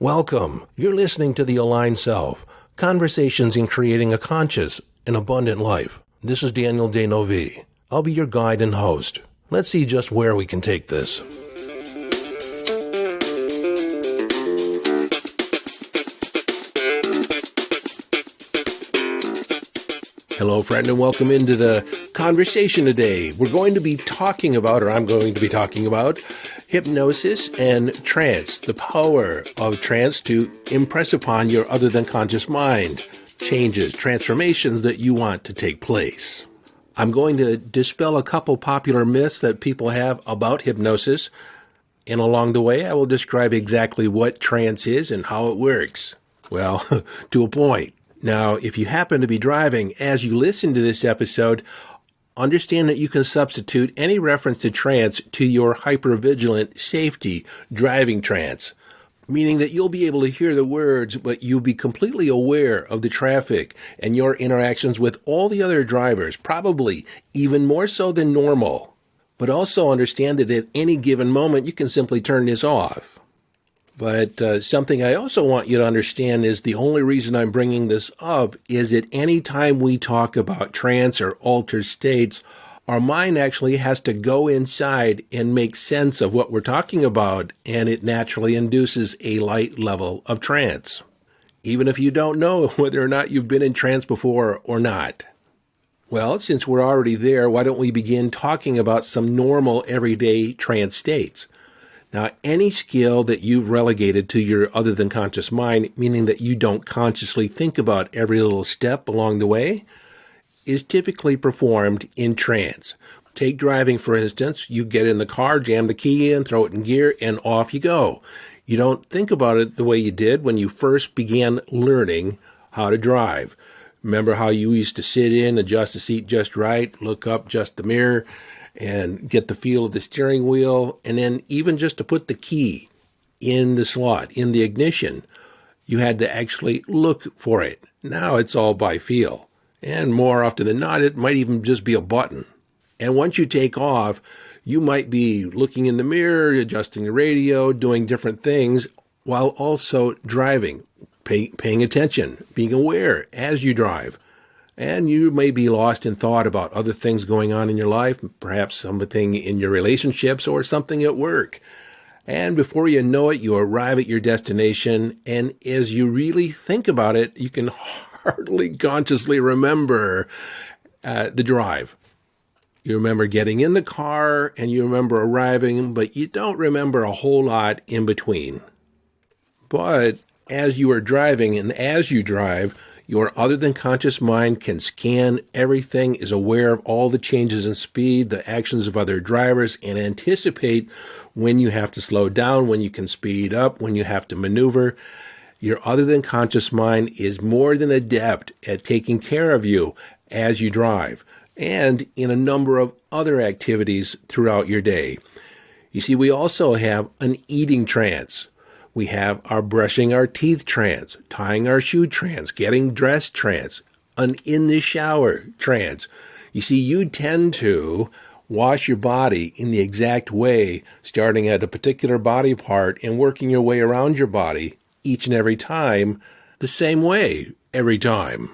Welcome. You're listening to The Aligned Self, Conversations in Creating a Conscious and Abundant Life. This is Daniel Denovi. I'll be your guide and host. Let's see just where we can take this. Hello, friend, and welcome into the conversation today. We're going to be talking about, or I'm going to be talking about, hypnosis and trance, the power of trance to impress upon your other than conscious mind, changes, transformations that you want to take place. I'm going to dispel a couple popular myths that people have about hypnosis, and along the way I will describe exactly what trance is and how it works. Well, to a point. Now, if you happen to be driving as you listen to this episode, understand that you can substitute any reference to trance to your hypervigilant safety driving trance, meaning that you'll be able to hear the words, but you'll be completely aware of the traffic and your interactions with all the other drivers, probably even more so than normal. But also understand that at any given moment, you can simply turn this off. But something I also want you to understand is the only reason I'm bringing this up is that any time we talk about trance or altered states, our mind actually has to go inside and make sense of what we're talking about, and it naturally induces a light level of trance, even if you don't know whether or not you've been in trance before or not. Well, since we're already there, why don't we begin talking about some normal everyday trance states? Now, any skill that you've relegated to your other than conscious mind, meaning that you don't consciously think about every little step along the way, is typically performed in trance. Take driving, for instance. You get in the car, jam the key in, throw it in gear, and off you go. You don't think about it the way you did when you first began learning how to drive. Remember how you used to sit in, adjust the seat just right, look up, adjust the mirror, and get the feel of the steering wheel, and then even just to put the key in the slot, in the ignition, you had to actually look for it. Now it's all by feel, and more often than not, it might even just be a button. And once you take off, you might be looking in the mirror, adjusting the radio, doing different things, while also driving, paying attention, being aware as you drive. And you may be lost in thought about other things going on in your life, perhaps something in your relationships or something at work. And before you know it, you arrive at your destination, and as you really think about it, you can hardly consciously remember the drive. You remember getting in the car, and you remember arriving, but you don't remember a whole lot in between. But as you are driving and as you drive, your other than conscious mind can scan everything, is aware of all the changes in speed, the actions of other drivers, and anticipate when you have to slow down, when you can speed up, when you have to maneuver. Your other than conscious mind is more than adept at taking care of you as you drive and in a number of other activities throughout your day. You see, we also have an eating trance. We have our brushing our teeth trance, tying our shoe trance, getting dressed trance, an in the shower trance. You see, you tend to wash your body in the exact way, starting at a particular body part and working your way around your body each and every time, the same way every time,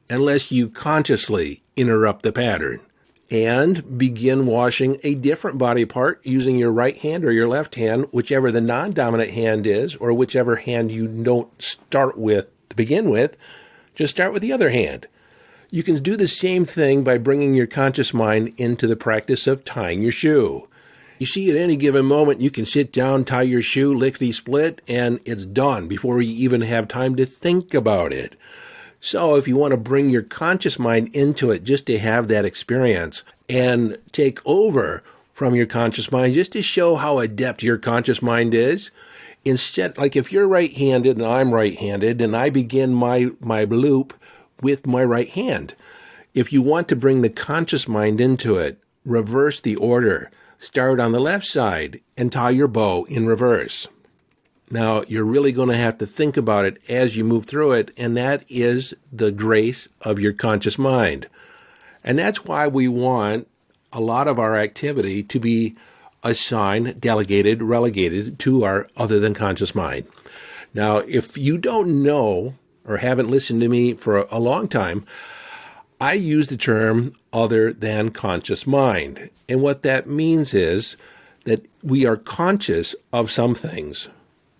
unless you consciously interrupt the pattern and begin washing a different body part using your right hand or your left hand, whichever the non-dominant hand is, or whichever hand you don't start with to begin with, just start with the other hand. You can do the same thing by bringing your conscious mind into the practice of tying your shoe. You see, at any given moment, you can sit down, tie your shoe, lickety-split, and it's done before you even have time to think about it. So if you want to bring your conscious mind into it just to have that experience and take over from your conscious mind, just to show how adept your conscious mind is, instead, like if you're right-handed and I'm right-handed and I begin my loop with my right hand, if you want to bring the conscious mind into it, reverse the order. Start on the left side and tie your bow in reverse. Now, you're really going to have to think about it as you move through it, and that is the grace of your conscious mind. And that's why we want a lot of our activity to be assigned, delegated, relegated to our other than conscious mind. Now, if you don't know or haven't listened to me for a long time, I use the term other than conscious mind. And what that means is that we are conscious of some things.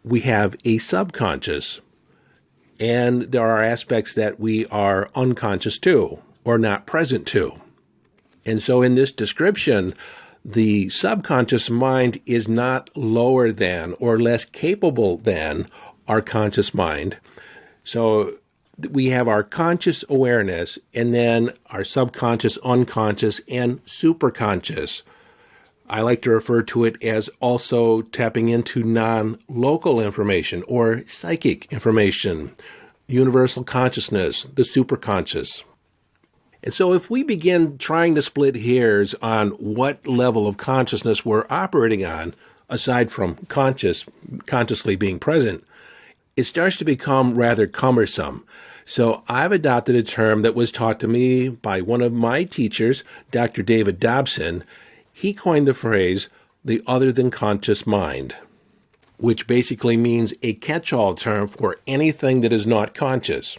We have a subconscious, and there are aspects that we are unconscious to or not present to. And so in this description, the subconscious mind is not lower than or less capable than our conscious mind. So we have our conscious awareness and then our subconscious, unconscious, and superconscious. I like to refer to it as also tapping into non-local information or psychic information, universal consciousness, the superconscious. And so if we begin trying to split hairs on what level of consciousness we're operating on, aside from consciously being present, it starts to become rather cumbersome. So I've adopted a term that was taught to me by one of my teachers, Dr. David Dobson. He coined the phrase, the other than conscious mind, which basically means a catch-all term for anything that is not conscious.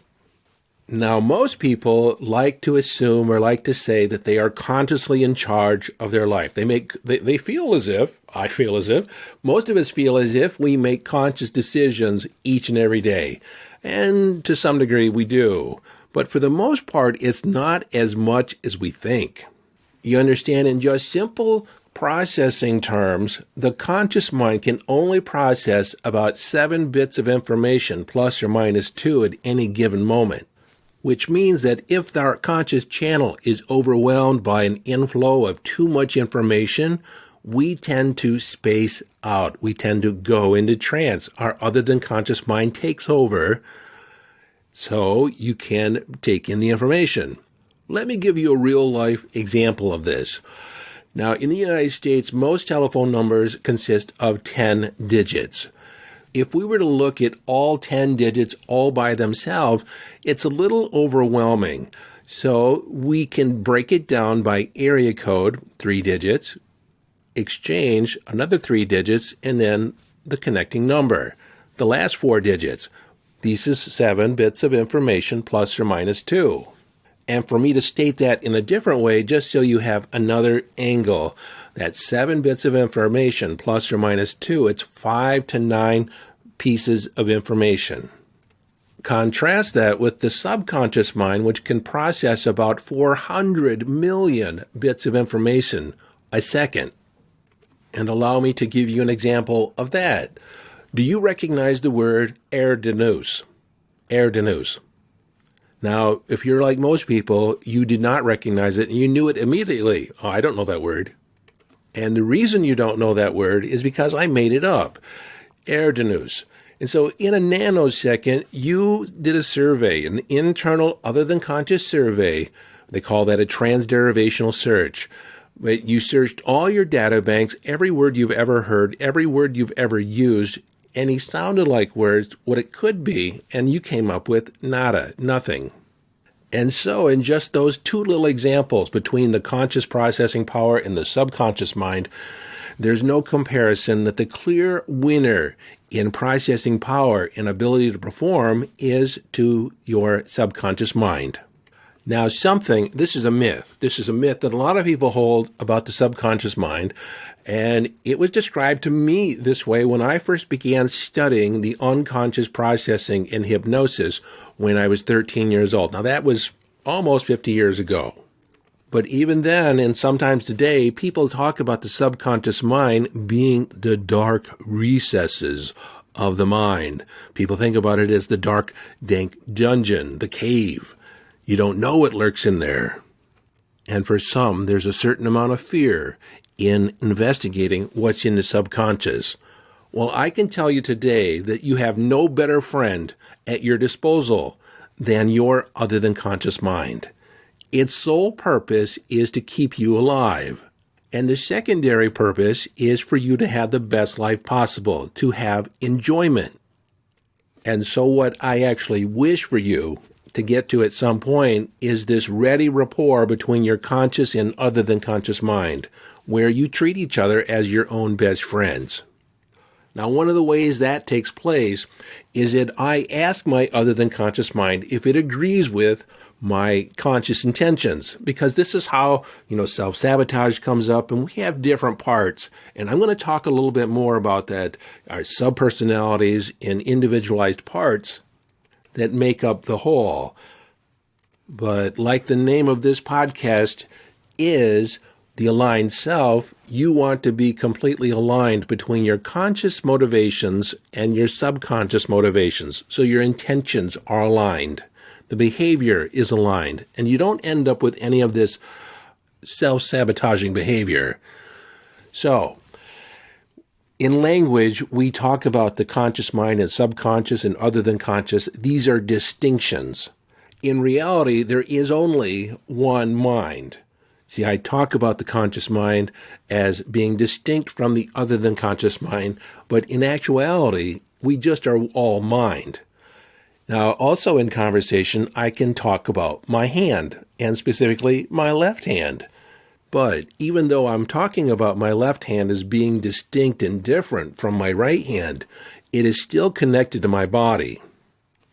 Now, most people like to assume or like to say that they are consciously in charge of their life. They feel as if, I feel as if, most of us feel as if we make conscious decisions each and every day. And to some degree we do. But for the most part, it's not as much as we think. You understand, in just simple processing terms, the conscious mind can only process about 7 bits of information, plus or minus 2 at any given moment. Which means that if our conscious channel is overwhelmed by an inflow of too much information, we tend to space out. We tend to go into trance. Our other than conscious mind takes over, so you can take in the information. Let me give you a real-life example of this. Now, in the United States, most telephone numbers consist of 10 digits. If we were to look at all 10 digits all by themselves, it's a little overwhelming. So we can break it down by area code, 3 digits, exchange, another 3 digits, and then the connecting number, the last 4 digits. This is 7 bits of information plus or minus 2. And for me to state that in a different way, just so you have another angle, that's 7 bits of information plus or minus 2. It's 5 to 9 pieces of information. Contrast that with the subconscious mind, which can process about 400 million bits of information a second. And allow me to give you an example of that. Do you recognize the word air de nous? Air de nous. Now, if you're like most people, you did not recognize it and you knew it immediately. Oh, I don't know that word. And the reason you don't know that word is because I made it up. Air de nous. And so in a nanosecond, you did a survey, an internal other than conscious survey. They call that a transderivational search. But you searched all your data banks, every word you've ever heard, every word you've ever used, any sounded like words, what it could be, and you came up with nada, nothing. And so in just those 2 little examples between the conscious processing power and the subconscious mind, there's no comparison that the clear winner in processing power and ability to perform is to your subconscious mind. Now, this is a myth. This is a myth that a lot of people hold about the subconscious mind, and it was described to me this way when I first began studying the unconscious processing in hypnosis when I was 13 years old. Now, that was almost 50 years ago. But even then, and sometimes today, people talk about the subconscious mind being the dark recesses of the mind. People think about it as the dark, dank dungeon, the cave. You don't know what lurks in there. And for some, there's a certain amount of fear in investigating what's in the subconscious. Well, I can tell you today that you have no better friend at your disposal than your other than conscious mind. Its sole purpose is to keep you alive. And the secondary purpose is for you to have the best life possible, to have enjoyment. And so what I actually wish for you to get to at some point is this ready rapport between your conscious and other than conscious mind, where you treat each other as your own best friends. Now, one of the ways that takes place is that I ask my other than conscious mind if it agrees with my conscious intentions, because this is how, self-sabotage comes up, and we have different parts. And I'm going to talk a little bit more about that, our subpersonalities and individualized parts that make up the whole. But like the name of this podcast is the aligned self, you want to be completely aligned between your conscious motivations and your subconscious motivations. So your intentions are aligned. The behavior is aligned, and you don't end up with any of this self-sabotaging behavior. So, in language, we talk about the conscious mind and subconscious and other than conscious. These are distinctions. In reality, there is only one mind. See, I talk about the conscious mind as being distinct from the other than conscious mind, but in actuality, we just are all mind. Now, also in conversation, I can talk about my hand, and specifically my left hand. But even though I'm talking about my left hand as being distinct and different from my right hand, it is still connected to my body.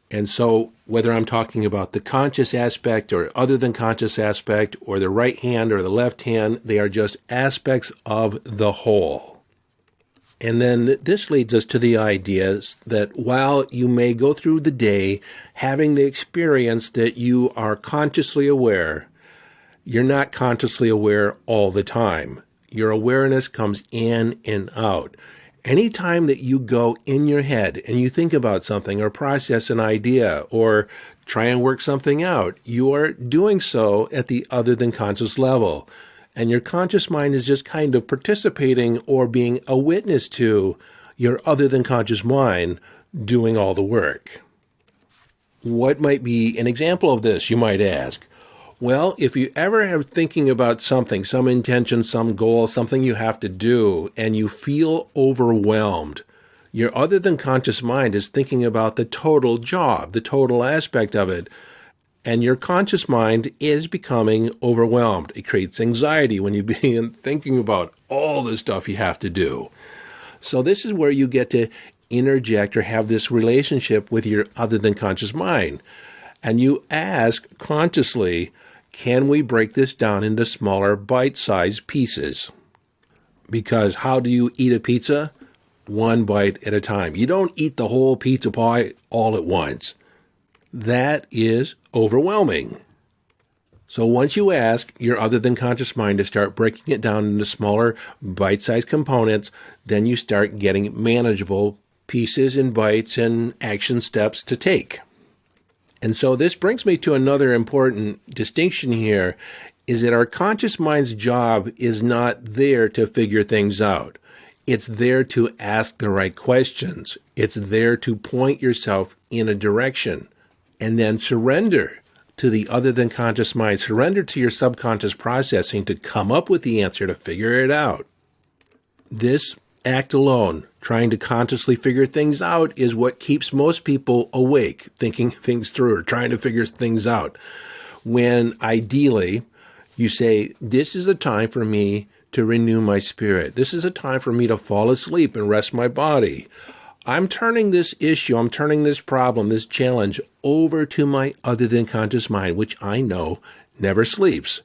And so whether I'm talking about the conscious aspect or other than conscious aspect, or the right hand or the left hand, they are just aspects of the whole. And then this leads us to the idea that while you may go through the day having the experience that you are consciously aware, you're not consciously aware all the time. Your awareness comes in and out. Anytime that you go in your head and you think about something or process an idea or try and work something out, you are doing so at the other than conscious level. And your conscious mind is just kind of participating or being a witness to your other than conscious mind doing all the work. What might be an example of this, you might ask? Well, if you ever are thinking about something, some intention, some goal, something you have to do, and you feel overwhelmed, your other than conscious mind is thinking about the total job, the total aspect of it, and your conscious mind is becoming overwhelmed. It creates anxiety when you begin thinking about all the stuff you have to do. So this is where you get to interject or have this relationship with your other than conscious mind. And you ask consciously, can we break this down into smaller bite-sized pieces? Because how do you eat a pizza? One bite at a time. You don't eat the whole pizza pie all at once. That is overwhelming. So once you ask your other than conscious mind to start breaking it down into smaller bite-sized components, then you start getting manageable pieces and bites and action steps to take. And so this brings me to another important distinction here, is that our conscious mind's job is not there to figure things out. It's there to ask the right questions. It's there to point yourself in a direction and then surrender to the other than conscious mind. Surrender to your subconscious processing to come up with the answer, to figure it out. This act alone, trying to consciously figure things out, is what keeps most people awake, thinking things through or trying to figure things out. When ideally you say, this is a time for me to renew my spirit. This is a time for me to fall asleep and rest my body. I'm turning this issue, I'm turning this problem, this challenge over to my other than conscious mind, which I know never sleeps.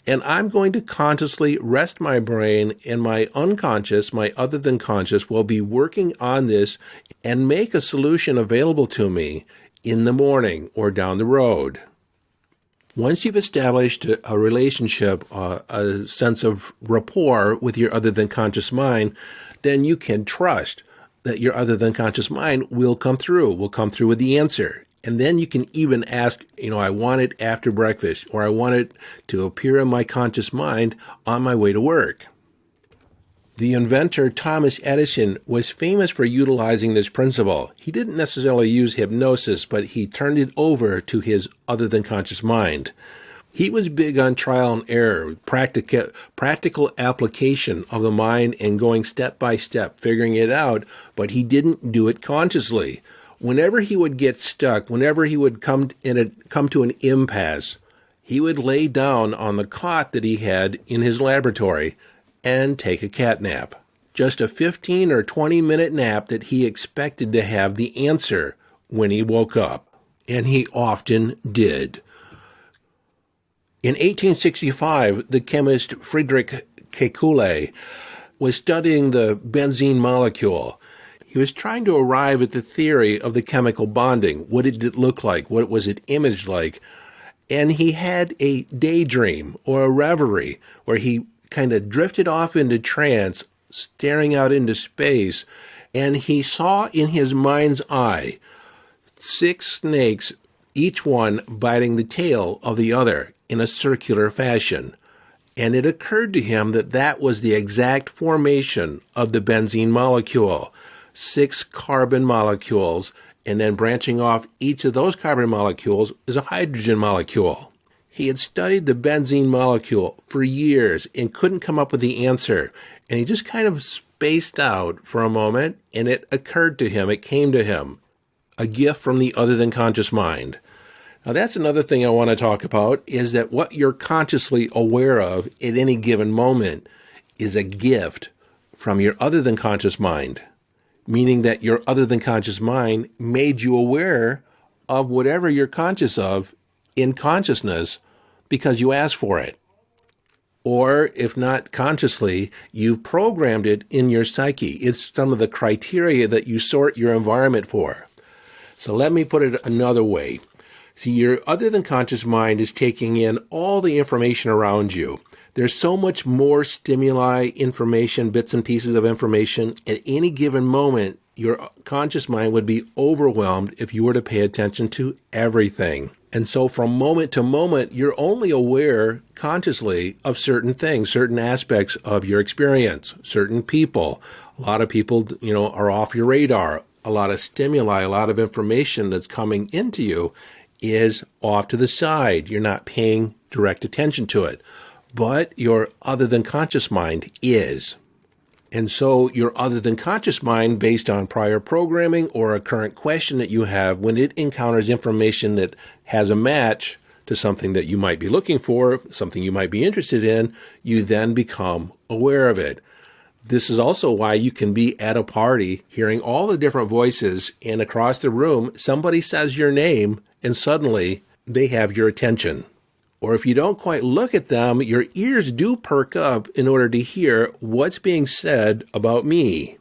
And I'm going to consciously rest my brain, and my unconscious, my other than conscious, will be working on this and make a solution available to me in the morning or down the road. Once you've established a relationship, a sense of rapport with your other than conscious mind, then you can trust that your other than conscious mind will come through with the answer. And then you can even ask, I want it after breakfast, or I want it to appear in my conscious mind on my way to work. The inventor Thomas Edison was famous for utilizing this principle. He didn't necessarily use hypnosis, but he turned it over to his other than conscious mind. He was big on trial and error, practical application of the mind and going step by step, figuring it out, but he didn't do it consciously. Whenever he would get stuck, whenever he would come to an impasse, he would lay down on the cot that he had in his laboratory and take a cat nap. just a 15 or 20-minute nap that he expected to have the answer when he woke up. And he often did. In 1865, the chemist Friedrich Kekulé was studying the benzene molecule. He was trying to arrive at the theory of the chemical bonding. What did it look like? What was it imaged like? And he had a daydream or a reverie where he kind of drifted off into trance, staring out into space, and he saw in his mind's eye 6 snakes, each one biting the tail of the other in a circular fashion. And it occurred to him that that was the exact formation of the benzene molecule. 6 carbon molecules, and then branching off each of those carbon molecules is a hydrogen molecule. He had studied the benzene molecule for years and couldn't come up with the answer. And he just kind of spaced out for a moment, and it occurred to him, it came to him, a gift from the other than conscious mind. Now that's another thing I want to talk about, is that what you're consciously aware of at any given moment is a gift from your other than conscious mind, meaning that your other than conscious mind made you aware of whatever you're conscious of in consciousness because you asked for it. Or if not consciously, you've programmed it in your psyche. It's some of the criteria that you sort your environment for. So let me put it another way. See, your other than conscious mind is taking in all the information around you. There's so much more stimuli, information, bits and pieces of information. At any given moment, your conscious mind would be overwhelmed if you were to pay attention to everything. And so from moment to moment, you're only aware consciously of certain things, certain aspects of your experience, certain people. A lot of people, are off your radar. A lot of stimuli, a lot of information that's coming into you is off to the side. You're not paying direct attention to it. But your other than conscious mind is. And so your other than conscious mind, based on prior programming or a current question that you have, when it encounters information that has a match to something that you might be looking for, something you might be interested in, you then become aware of it. This is also why you can be at a party hearing all the different voices, and across the room, somebody says your name and suddenly they have your attention. Or if you don't quite look at them, your ears do perk up in order to hear what's being said about me.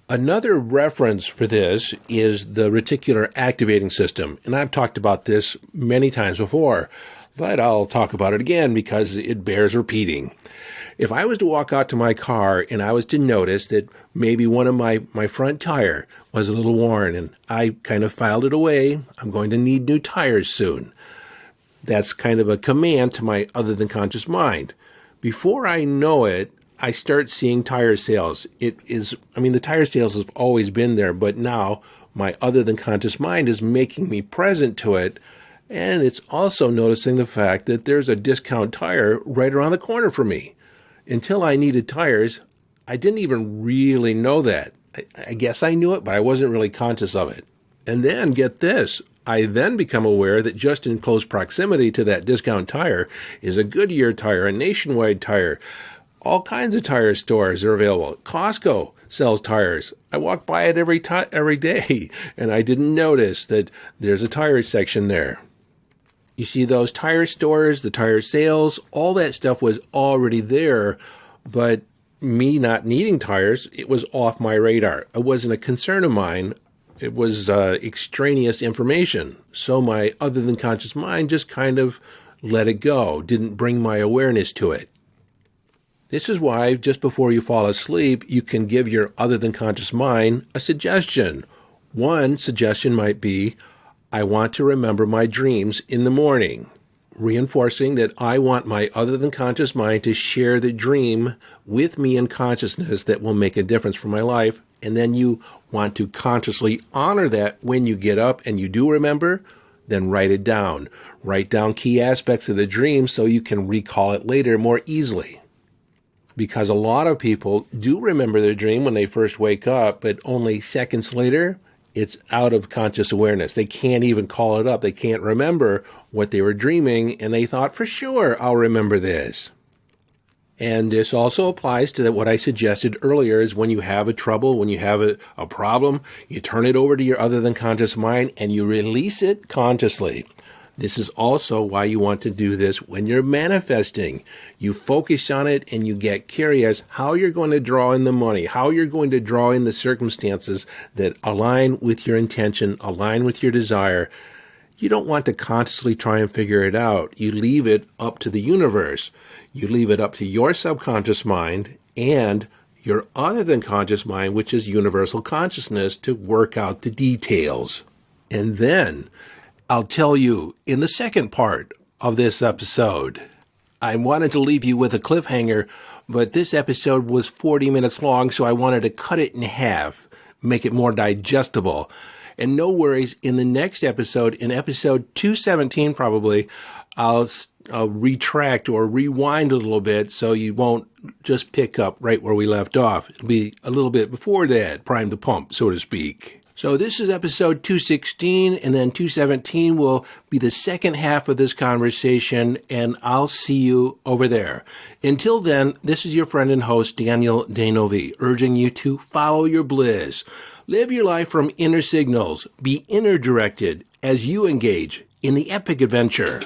Another reference for this is the reticular activating system. And I've talked about this many times before, but I'll talk about it again because it bears repeating. If I was to walk out to my car and I was to notice that maybe one of my front tire was a little worn and I kind of filed it away, I'm going to need new tires soon. That's kind of a command to my other than conscious mind. Before I know it, I start seeing tire sales. The tire sales have always been there, but now my other than conscious mind is making me present to it. And it's also noticing the fact that there's a discount tire right around the corner for me. Until I needed tires, I didn't even really know that. I guess I knew it, but I wasn't really conscious of it. And then, get this, I then become aware that just in close proximity to that discount tire is a Goodyear tire, a Nationwide tire. All kinds of tire stores are available. Costco sells tires. I walk by it every day, and I didn't notice that there's a tire section there. You see, those tire stores, the tire sales, all that stuff was already there, but me not needing tires, it was off my radar. It wasn't a concern of mine. It was extraneous information. So my other than conscious mind just kind of let it go, didn't bring my awareness to it. This is why just before you fall asleep, you can give your other than conscious mind a suggestion. One suggestion might be, I want to remember my dreams in the morning, reinforcing that I want my other than conscious mind to share the dream with me in consciousness that will make a difference for my life. And then you want to consciously honor that when you get up and you do remember, then write it down. Write down key aspects of the dream so you can recall it later more easily. Because a lot of people do remember their dream when they first wake up, but only seconds later, it's out of conscious awareness. They can't even call it up. They can't remember what they were dreaming, and they thought, for sure, I'll remember this. And this also applies to what I suggested earlier is when you have a trouble, when you have a problem, you turn it over to your other than conscious mind and you release it consciously. This is also why you want to do this when you're manifesting. You focus on it and you get curious how you're going to draw in the money, how you're going to draw in the circumstances that align with your intention, align with your desire. You don't want to consciously try and figure it out. You leave it up to the universe. You leave it up to your subconscious mind and your other than conscious mind, which is universal consciousness, to work out the details. And then I'll tell you in the second part of this episode. I wanted to leave you with a cliffhanger, but this episode was 40 minutes long, so I wanted to cut it in half, make it more digestible. And no worries, in the next episode, in episode 217 probably, I'll retract or rewind a little bit so you won't just pick up right where we left off. It'll be a little bit before that, prime the pump, so to speak. So this is episode 216, and then 217 will be the second half of this conversation, and I'll see you over there. Until then, this is your friend and host, Daniel Danovi, urging you to follow your bliss. Live your life from inner signals. Be inner directed as you engage in the epic adventure.